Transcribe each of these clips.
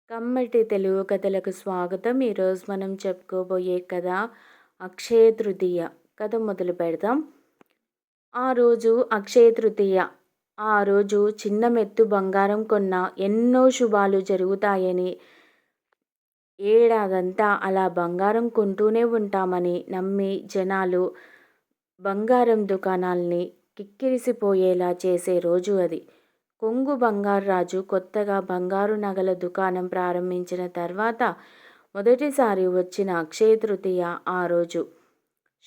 కమ్మటి తెలుగు కథలకు స్వాగతం. ఈరోజు మనం చెప్పుకోబోయే కథ అక్షయ తృతీయ. కథ మొదలు పెడదాం. ఆ రోజు అక్షయ తృతీయ. ఆ రోజు చిన్న మెత్తు బంగారం కొన్నా ఎన్నో శుభాలు జరుగుతాయని, ఏడాదంతా అలా బంగారం కొంటూనే ఉంటామని నమ్మి జనాలు బంగారం దుకాణాల్ని కిక్కిరిసిపోయేలా చేసే రోజు అది. కొంగు బంగార్రాజు కొత్తగా బంగారు నగల దుకాణం ప్రారంభించిన తర్వాత మొదటిసారి వచ్చిన అక్షయ తృతీయ ఆ రోజు.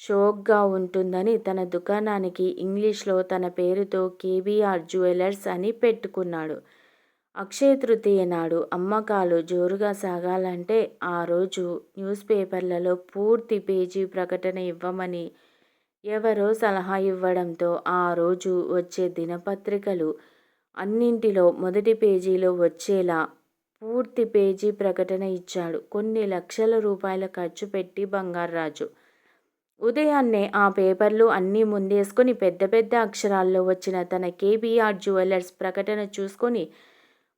షోక్గా ఉంటుందని తన దుకాణానికి ఇంగ్లీష్లో తన పేరుతో కేబీఆర్ జ్యువెలర్స్ అని పెట్టుకున్నాడు. అక్షయ తృతీయ నాడు అమ్మకాలు జోరుగా సాగాలంటే ఆ రోజు న్యూస్ పేపర్లలో పూర్తి పేజీ ప్రకటన ఇవ్వమని ఎవరో సలహా ఇవ్వడంతో ఆ రోజు వచ్చే దినపత్రికలు అన్నింటిలో మొదటి పేజీలో వచ్చేలా పూర్తి పేజీ ప్రకటన ఇచ్చాడు కొన్ని లక్షల రూపాయల ఖర్చు పెట్టి బంగార్రాజు. ఉదయాన్నే ఆ పేపర్లు అన్నీ ముందేసుకొని పెద్ద పెద్ద అక్షరాల్లో వచ్చిన తన కేబీఆర్ జ్యువెలర్స్ ప్రకటన చూసుకొని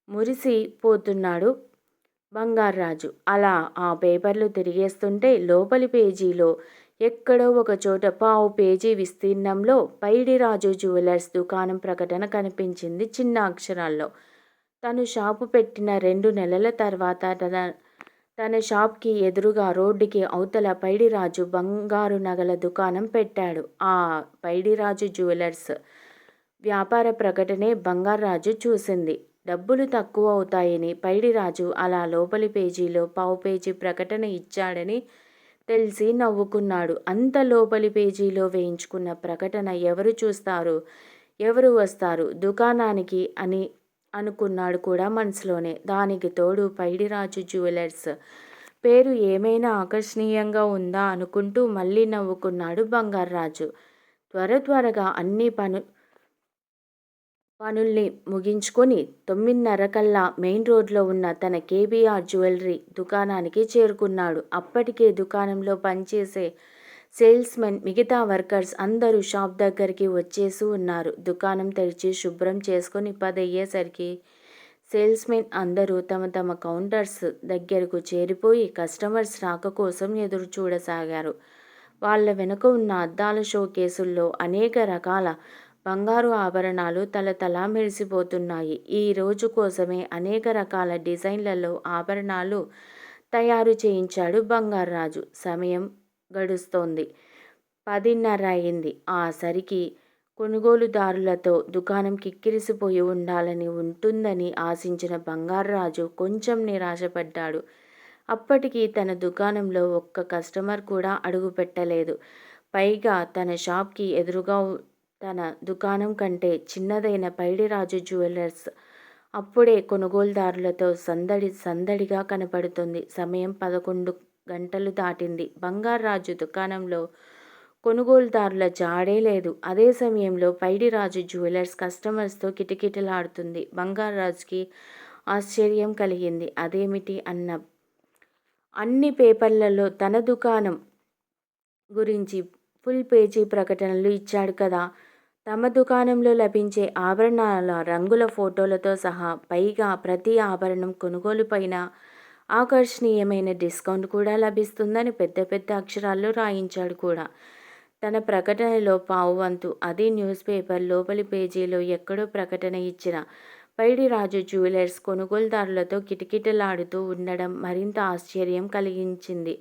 మురిసిపోతున్నాడు బంగార్రాజు. అలా ఆ పేపర్లు తిరిగేస్తుంటే లోపలి పేజీలో ఎక్కడో ఒక చోట పావు పేజీ విస్తీర్ణంలో పైడిరాజు జ్యువెలర్స్ దుకాణం ప్రకటన కనిపించింది చిన్న అక్షరాల్లో. తను షాపు పెట్టిన 2 నెలల తర్వాత తన షాప్కి ఎదురుగా రోడ్డుకి అవతల పైడిరాజు బంగారు నగల దుకాణం పెట్టాడు. ఆ పైడిరాజు జ్యువెలర్స్ వ్యాపార ప్రకటనే బంగార్రాజు చూసింది. డబ్బులు తక్కువ అవుతాయని పైడిరాజు అలా లోపలి పేజీలో పావు పేజీ ప్రకటన ఇచ్చాడని తెలిసి నవ్వుకున్నాడు. అంత లోపలి పేజీలో వేయించుకున్న ప్రకటన ఎవరు చూస్తారు, ఎవరు వస్తారు దుకాణానికి అని అనుకున్నాడు కూడా మనసులోనే. దానికి తోడు పైడిరాజు జ్యువెలర్స్ పేరు ఏమైనా ఆకర్షణీయంగా ఉందా అనుకుంటూ మళ్ళీ నవ్వుకున్నాడు బంగార్రాజు. త్వరగా అన్ని పనుల్ని ముగించుకొని 9:30 కల్లా మెయిన్ రోడ్లో ఉన్న తన కేబీఆర్ జ్యువెలరీ దుకాణానికి చేరుకున్నాడు. అప్పటికే దుకాణంలో పనిచేసే సేల్స్మెన్, మిగతా వర్కర్స్ అందరూ షాప్ దగ్గరికి వచ్చేసి ఉన్నారు. దుకాణం తెరిచి శుభ్రం చేసుకొని 10 అయ్యేసరికి సేల్స్మెన్ అందరూ తమ తమ కౌంటర్స్ దగ్గరకు చేరిపోయి కస్టమర్స్ రాక కోసం ఎదురు చూడసాగారు. వాళ్ళ వెనుక ఉన్న అద్దాల షోకేసుల్లో అనేక రకాల బంగారు ఆభరణాలు తలతలా మెరిసిపోతున్నాయి. ఈ రోజు కోసమే అనేక రకాల డిజైన్లలో ఆభరణాలు తయారు చేయించాడు బంగార్రాజు. సమయం గడుస్తోంది. 10:30 అయింది. ఆ సరికి కొనుగోలుదారులతో దుకాణం కిక్కిరిసిపోయి ఉంటుందని ఆశించిన బంగార్రాజు కొంచెం నిరాశపడ్డాడు. అప్పటికి తన దుకాణంలో ఒక్క కస్టమర్ కూడా అడుగు పెట్టలేదు. పైగా తన షాప్కి ఎదురుగా తన దుకాణం కంటే చిన్నదైన పైడిరాజు జ్యువెలర్స్ అప్పుడే కొనుగోలుదారులతో సందడిగా కనపడుతుంది. సమయం 11 గంటలు దాటింది. బంగార్రాజు దుకాణంలో కొనుగోలుదారుల జాడే లేదు. అదే సమయంలో పైడిరాజు జ్యువెలర్స్ కస్టమర్స్తో కిటకిటలాడుతుంది. బంగార్రాజుకి ఆశ్చర్యం కలిగింది. అదేమిటి అన్ని పేపర్లలో తన దుకాణం గురించి ఫుల్ పేజీ ప్రకటనలు ఇచ్చాడు కదా. తమ దుకాణంలో లభించే ఆభరణాల రంగుల ఫోటోలతో సహా, పైగా ప్రతి ఆభరణం కొనుగోలు పైన ఆకర్షణీయమైన డిస్కౌంట్ కూడా లభిస్తుందని పెద్ద పెద్ద అక్షరాల్లో రాయించాడు కూడా. తన ప్రకటనలో పావువంతు అది న్యూస్ పేపర్ లోపలి పేజీలో ఎక్కడో ప్రకటన ఇచ్చిన పైడిరాజు జ్యువెలర్స్ కొనుగోలుదారులతో కిటకిటలాడుతూ ఉండడం మరింత ఆశ్చర్యం కలిగించింది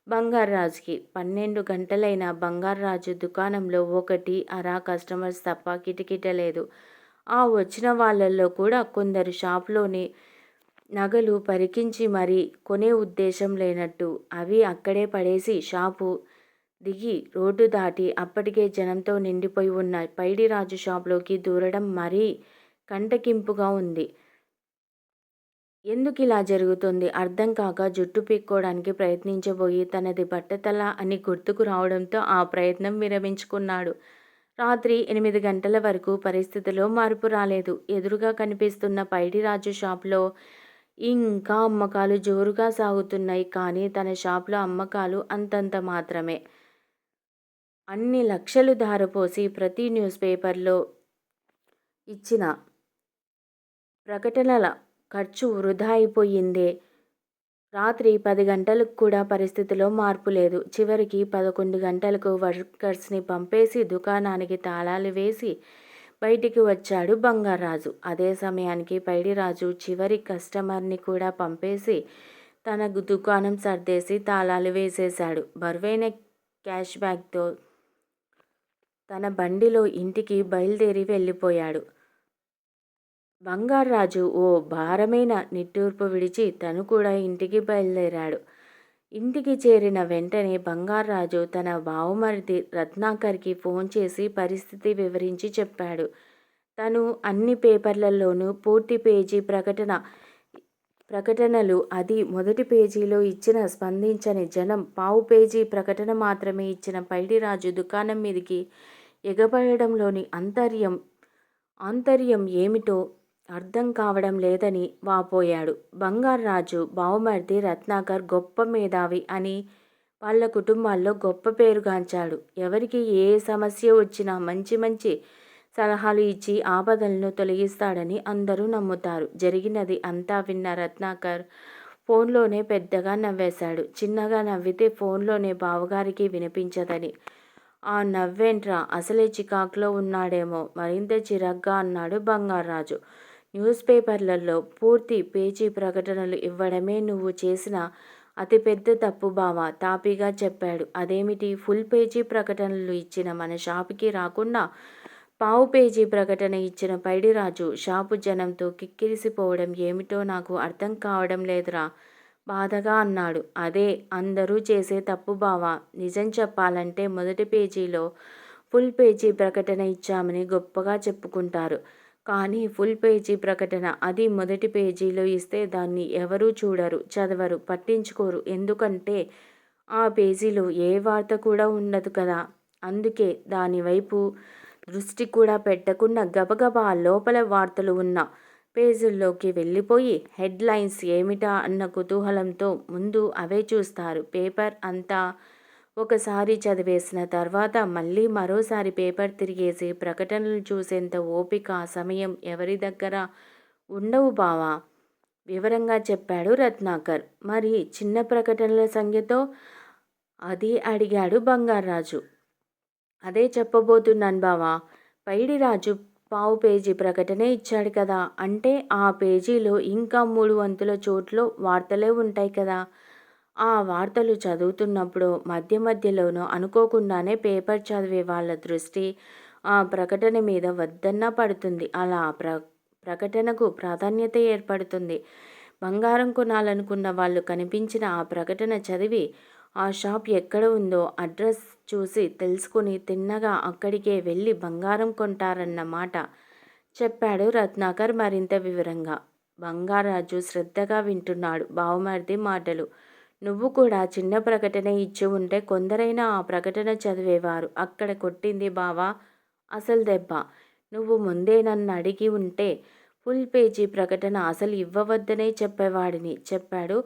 బంగార్రాజుకి. 12 గంటలైన బంగార్రాజు దుకాణంలో ఒకటి అరా కస్టమర్స్ తప్ప కిటకిటలేదు. ఆ వచ్చిన వాళ్ళల్లో కూడా కొందరు షాప్లోని నగలు పరికించి మరీ కొనే ఉద్దేశం లేనట్టు అవి అక్కడే పడేసి షాపు దిగి రోడ్డు దాటి అప్పటికే జనంతో నిండిపోయి ఉన్న పైడిరాజు షాప్లోకి దూరడం మరీ కంటకింపుగా ఉంది. ఎందుకిలా జరుగుతుంది అర్థం కాక జుట్టు పీక్కోవడానికి ప్రయత్నించబోయి తనది బట్టతల అని గుర్తుకు రావడంతో ఆ ప్రయత్నం విరమించుకున్నాడు. రాత్రి 8 గంటల వరకు పరిస్థితిలో మార్పు రాలేదు. ఎదురుగా కనిపిస్తున్న పైడిరాజు షాప్లో ఇంకా అమ్మకాలు జోరుగా సాగుతున్నాయి. కానీ తన షాప్లో అమ్మకాలు అంతంత మాత్రమే. అన్ని లక్షలు ధారపోసి ప్రతి న్యూస్ పేపర్లో ఇచ్చిన ప్రకటనల ఖర్చు వృధా అయిపోయిందే. రాత్రి 10 గంటలకు కూడా పరిస్థితిలో మార్పు లేదు. చివరికి 11 గంటలకు వర్కర్స్‌ని పంపేసి దుకాణానికి తాళాలు వేసి బయటికి వచ్చాడు బంగార్రాజు. అదే సమయానికి పైడిరాజు చివరి కస్టమర్‌ని కూడా పంపేసి తన దుకాణం సర్దేసి తాళాలు వేసేశాడు. బరువైన క్యాష్ బ్యాగ్‌తో తన బండిలో ఇంటికి బయలుదేరి వెళ్ళిపోయాడు. బంగార్రాజు ఓ భారమైన నిట్టూర్పు విడిచి తను కూడా ఇంటికి బయలుదేరాడు. ఇంటికి చేరిన వెంటనే బంగార్రాజు తన బావమరిది రత్నాకర్‌కి ఫోన్ చేసి పరిస్థితి వివరించి చెప్పాడు. తను అన్ని పేపర్లలోనూ పూర్తి పేజీ ప్రకటనలు అది మొదటి పేజీలో ఇచ్చిన స్పందించని జనం, పావు పేజీ ప్రకటన మాత్రమే ఇచ్చిన పైడిరాజు దుకాణం మీదికి ఎగబడడంలోని ఆంతర్యం ఏమిటో అర్థం కావడం లేదని వాపోయాడు. బంగార్రాజు బావమరిది రత్నాకర్ గొప్ప మేధావి అని వాళ్ళ కుటుంబాల్లో గొప్ప పేరుగాంచాడు. ఎవరికి ఏ సమస్య వచ్చినా మంచి మంచి సలహాలు ఇచ్చి ఆపదలను తొలగిస్తాడని అందరూ నమ్ముతారు. జరిగినది అంతా విన్న రత్నాకర్ ఫోన్లోనే పెద్దగా నవ్వేశాడు. చిన్నగా నవ్వితే ఫోన్లోనే బావగారికి వినిపించదని. ఆ నవ్వేంట్రా, అసలే చికాకులో ఉన్నాడేమో, మరింత చిరాగ్గా అన్నాడు బంగార్రాజు. న్యూస్ పేపర్లలో పూర్తి పేజీ ప్రకటనలు ఇవ్వడమే నువ్వు చేసిన అతిపెద్ద తప్పు బావ, తాపీగా చెప్పాడు. అదేమిటి, ఫుల్ పేజీ ప్రకటనలు ఇచ్చిన మన షాపుకి రాకుండా పావు పేజీ ప్రకటన ఇచ్చిన పైడిరాజు షాపు జనంతో కిక్కిరిసిపోవడం ఏమిటో నాకు అర్థం కావడం లేదురా, బాధగా అన్నాడు. అదే అందరూ చేసే తప్పు బావా. నిజం చెప్పాలంటే మొదటి పేజీలో ఫుల్ పేజీ ప్రకటన ఇచ్చామని గొప్పగా చెప్పుకుంటారు. కానీ ఫుల్ పేజీ ప్రకటన అది మొదటి పేజీలో ఇస్తే దాన్ని ఎవరూ చూడరు, చదవరు, పట్టించుకోరు. ఎందుకంటే ఆ పేజీలో ఏ వార్త కూడా ఉండదు కదా. అందుకే దానివైపు దృష్టి కూడా పెట్టకుండా గబగబా లోపల వార్తలు ఉన్న పేజీల్లోకి వెళ్ళిపోయి హెడ్లైన్స్ ఏమిటా అన్న కుతూహలంతో ముందు అవే చూస్తారు. పేపర్ అంతా ఒకసారి చదివేసిన తర్వాత మళ్ళీ మరోసారి పేపర్ తిరిగేసి ప్రకటనలు చూసేంత ఓపిక, సమయం ఎవరి దగ్గర ఉండవు బావా, వివరంగా చెప్పాడు రత్నాకర్. మరి చిన్న ప్రకటనల సంఖ్యతో అది అడిగాడు బంగార్రాజు. అదే చెప్పబోతున్నాను బావా. పైడిరాజు పావు పేజీ ప్రకటనే ఇచ్చాడు కదా, అంటే ఆ పేజీలో ఇంకా 3 వంతుల చోట్ల వార్తలే ఉంటాయి కదా. ఆ వార్తలు చదువుతున్నప్పుడు మధ్య మధ్యలోనో అనుకోకుండానే పేపర్ చదివే వాళ్ళ దృష్టి ఆ ప్రకటన మీద వద్దన్నా పడుతుంది. అలా ప్రకటనకు ప్రాధాన్యత ఏర్పడుతుంది. బంగారం కొనాలనుకున్న వాళ్ళు కనిపించిన ఆ ప్రకటన చదివి ఆ షాప్ ఎక్కడ ఉందో అడ్రస్ చూసి తెలుసుకుని తిన్నగా అక్కడికే వెళ్ళి బంగారం కొంటారన్న మాట చెప్పాడు రత్నాకర్ మరింత వివరంగా. బంగారాజు శ్రద్ధగా వింటున్నాడు బావమరిది మాటలు. నువ్వు కూడా చిన్న ప్రకటన ఇచ్చి ఉంటే కొందరైనా ఆ ప్రకటన చదివేవారు. అక్కడ కొట్టింది బావా అసలు దెబ్బ. నువ్వు ముందే నన్ను అడిగి ఉంటే ఫుల్ పేజీ ప్రకటన అసలు ఇవ్వవద్దనే చెప్పేవాడిని, చెప్పాడు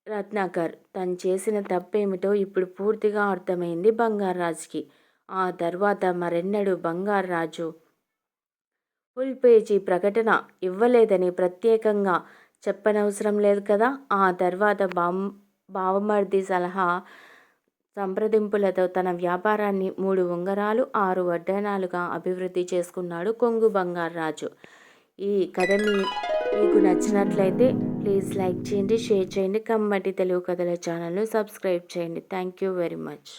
రత్నాకర్. తను చేసిన తప్పేమిటో ఇప్పుడు పూర్తిగా అర్థమైంది బంగార్రాజుకి. ఆ తర్వాత మరెన్నడూ బంగార్రాజు ఫుల్ పేజీ ప్రకటన ఇవ్వలేదని ప్రత్యేకంగా చెప్పనవసరం లేదు కదా. ఆ తర్వాత బావమరిది సలహా సంప్రదింపులతో తన వ్యాపారాన్ని 3 ఉంగరాలు 6 వడ్డాణాలుగా అభివృద్ధి చేసుకున్నాడు కొంగు బంగార్రాజు. ఈ కథ మీకు నచ్చినట్లయితే ప్లీజ్ లైక్ చేయండి, షేర్ చేయండి. కమ్మటి తెలుగు కథల ఛానల్ను సబ్స్క్రైబ్ చేయండి. Thank you very much.